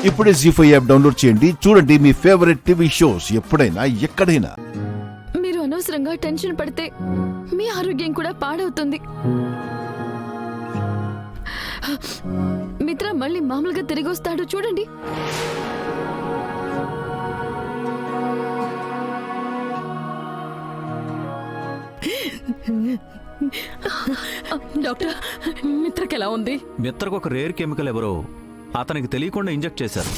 ఇప్పుడే జీ5 app download చేయండి. చూడండి మీ ఫేవరెట్ టీవీ షోస్ ఎప్పుడైనా ఎక్కడైనా. మీరు అనవసరంగా టెన్షన్ పడితే మీ ఆరోగ్యం కూడా పాడవుతుంది. మిత్ర మళ్ళీ మామూలుగా తిరిగి వస్తాడు చూడండి. డాక్టర్, మిత్రకి ఎలా ఉంది? మిత్రకు ఒక రేర్ కెమికల్ ఎవరో అతనికి తెలియకుండా ఇంజెక్ట్ చేశారు.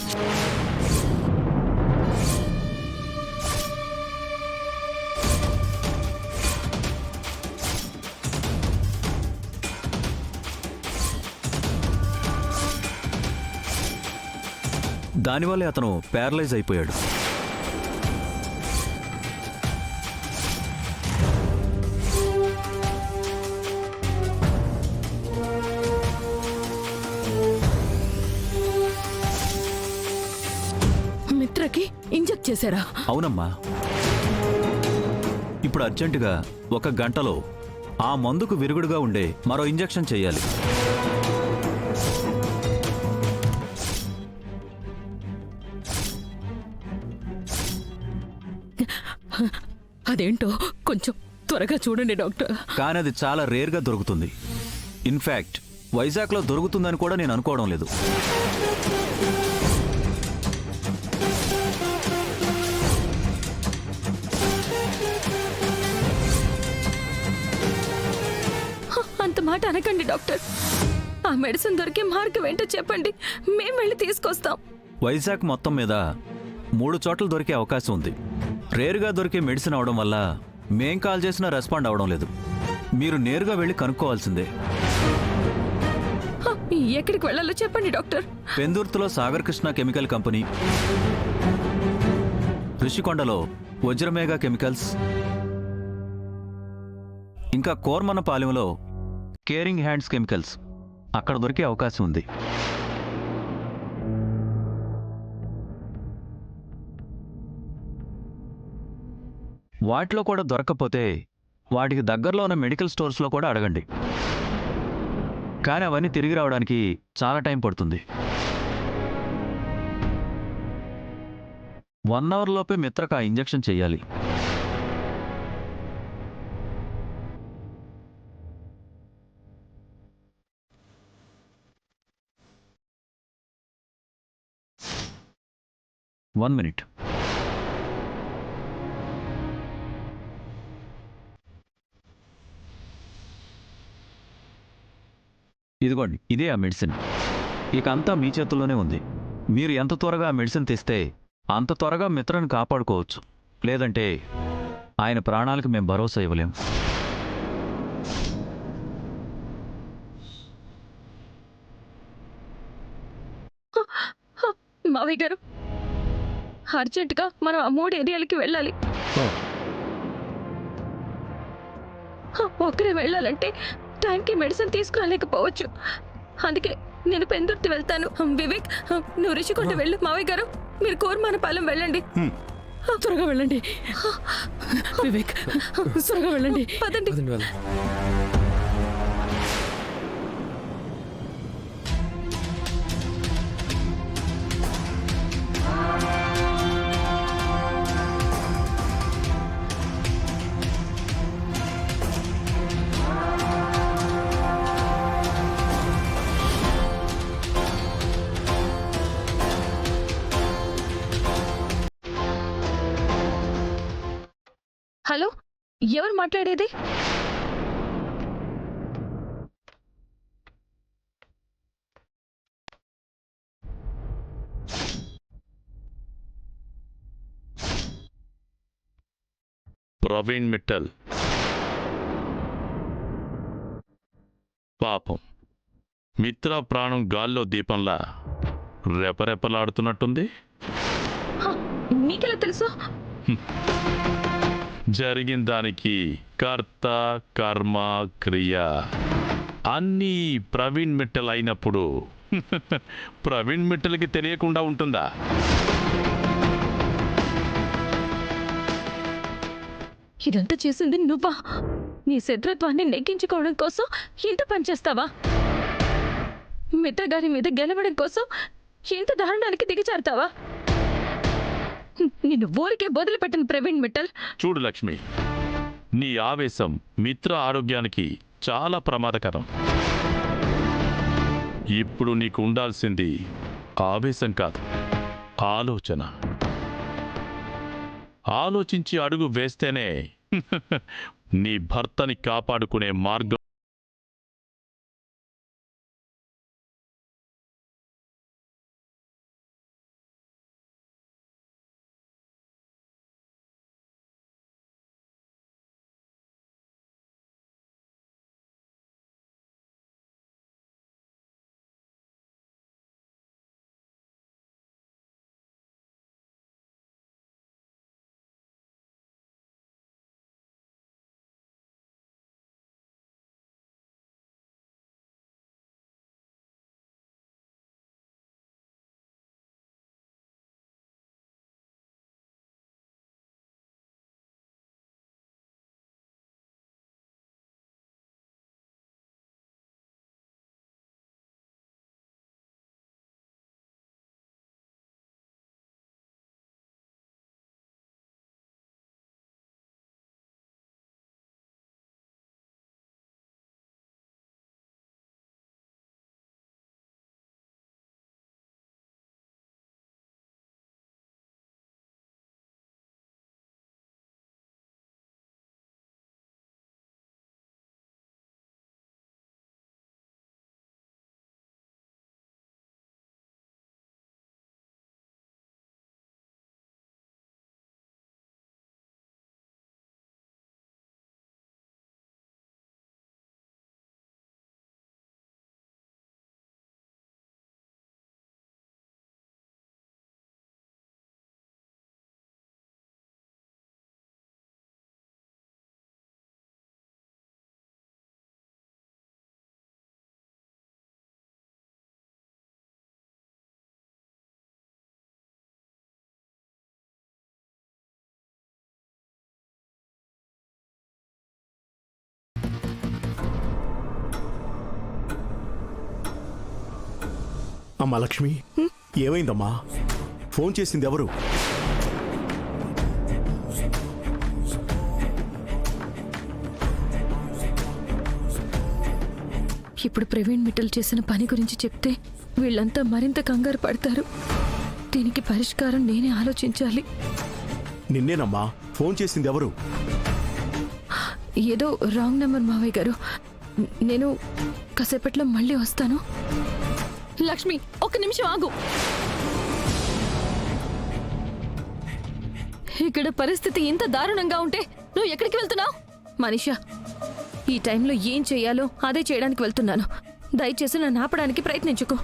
దానివల్లే అతను ప్యారలైజ్ అయిపోయాడు. మిత్రకి ఇంజెక్ట్ చేశారా? అవునమ్మా. ఇప్పుడు అర్జెంటుగా 1 గంటలో ఆ మందుకు విరుగుడుగా ఉండే మరో ఇంజెక్షన్ చేయాలి. అదేంటో కొంచెం త్వరగా చూడండి డాక్టర్. కానీ అది చాలా రేర్గా దొరుకుతుంది. ఇన్ఫ్యాక్ట్ వైజాగ్లో దొరుకుతుందని కూడా నేను అనుకోవడం లేదు. అంత మాట అనకండి డాక్టర్. ఆ మెడిసిన్ దొరికే మార్గం ఏంటో చెప్పండి, మేము వెళ్ళి తీసుకొస్తాం. వైజాగ్ మొత్తం మీద 3 చోట్ల దొరికే అవకాశం ఉంది. రేరుగా దొరికే మెడిసిన్ అవడం వల్ల మేం కాల్ చేసినా రెస్పాండ్ అవడం లేదు. మీరు నేరుగా వెళ్ళి కనుక్కోవాల్సిందే. ఎక్కడికి వెళ్ళాలో చెప్పండి డాక్టర్. పెందుర్తిలో సాగర్ కృష్ణ కెమికల్ కంపెనీ, ఋషికొండలో వజ్రమేఘ కెమికల్స్, ఇంకా కోర్మన్నపాలెంలో కేరింగ్ హ్యాండ్స్ కెమికల్స్ అక్కడ దొరికే అవకాశం ఉంది. వాటిలో కూడా దొరకకపోతే వాటికి దగ్గరలో ఉన్న మెడికల్ స్టోర్స్లో కూడా అడగండి. కానీ అవన్నీ తిరిగి రావడానికి చాలా టైం పడుతుంది. 1 అవర్ లోపే మిత్రకు ఆ ఇంజెక్షన్ చెయ్యాలి. One minute. ఇదిగోండి, ఇదే ఆ మెడిసిన్. ఇక అంతా మీ చేతుల్లోనే ఉంది. మీరు ఎంత త్వరగా ఆ మెడిసిన్ తెస్తే అంత త్వరగా మిత్రను కాపాడుకోవచ్చు. లేదంటే ఆయన ప్రాణాలకు మేము భరోసా ఇవ్వలేం. మావయ్య గారు, అర్జెంటుగా మనం ఆ 3 ఏరియాలకి వెళ్ళాలి. ఒక్కరే వెళ్ళాలంటే టైంకి మెడిసిన్ తీసుకురాలేకపోవచ్చు. అందుకే నేను పెందుర్తి వెళ్తాను. వివేక్, నువ్వు రిషికొండ వెళ్ళు. మావయ్య గారు, మీరు కోర్మానపాలెం వెళ్ళండి. త్వరగా వెళ్ళండి. వివేక్, త్వరగా వెళ్ళండి. పదండి. హలో, ఎవరు మాట్లాడేది? ప్రవీణ్ మిట్టల్. పాపం, మిత్ర ప్రాణం గాల్లో దీపంలా రెపరెపలాడుతున్నట్టుంది. మీకెలా తెలుసు? జరిగిన దానికి కర్త కర్మ క్రియ అన్నీ ప్రవీణ్ మిట్టల్ అయినప్పుడు ప్రవీణ్ మిట్టల్కి తెలియకుండా ఉంటుందా? ఇదంతా చేసింది నువ్వా? నీ శత్రుత్వాన్ని నెగ్గించుకోవడం కోసం ఇంత పనిచేస్తావా? మిత్రగారి మీద గెలవడం కోసం ఇంత దారుణానికి దిగజారుతావా? నిన్ను ఊరికే వదిలిపెట్టిన ప్రవీణ్ మిట్టల్. చూడు లక్ష్మి, నీ ఆవేశం మిత్ర ఆరోగ్యానికి చాలా ప్రమాదకరం. ఇప్పుడు నీకు ఉండాల్సింది ఆవేశం కాదు, ఆలోచన. ఆలోచించి అడుగు వేస్తేనే నీ భర్తని కాపాడుకునే మార్గం. అమ్మా లక్ష్మి, ఏమైందమ్మా? ఫోన్ చేసింది ఎవరు? ఇప్పుడు ప్రవీణ్ మిట్టల్ చేసిన పని గురించి చెప్తే వీళ్ళంతా మరింత కంగారు పడతారు. దీనికి పరిష్కారం నేనే ఆలోచించాలి. నిన్నేనమ్మా. ఫోన్ చేసింది ఎవరు? ఏదో రాంగ్ నెంబర్ మావయ్య గారు. నేను కాసేపట్లో మళ్ళీ వస్తాను. లక్ష్మి, ఒక్క నిమిషం ఆగు. ఇక్కడ పరిస్థితి ఇంత దారుణంగా ఉంటే నువ్వు ఎక్కడికి వెళ్తున్నావు? మనీషా, ఈ టైంలో ఏం చేయాలో అదే చేయడానికి వెళ్తున్నాను. దయచేసి నన్ను ఆపడానికి ప్రయత్నించుకో.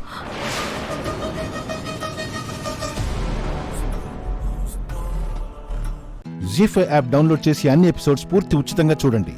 జీ5 యాప్ డౌన్లోడ్ చేసి అన్ని ఎపిసోడ్స్ పూర్తి ఉచితంగా చూడండి.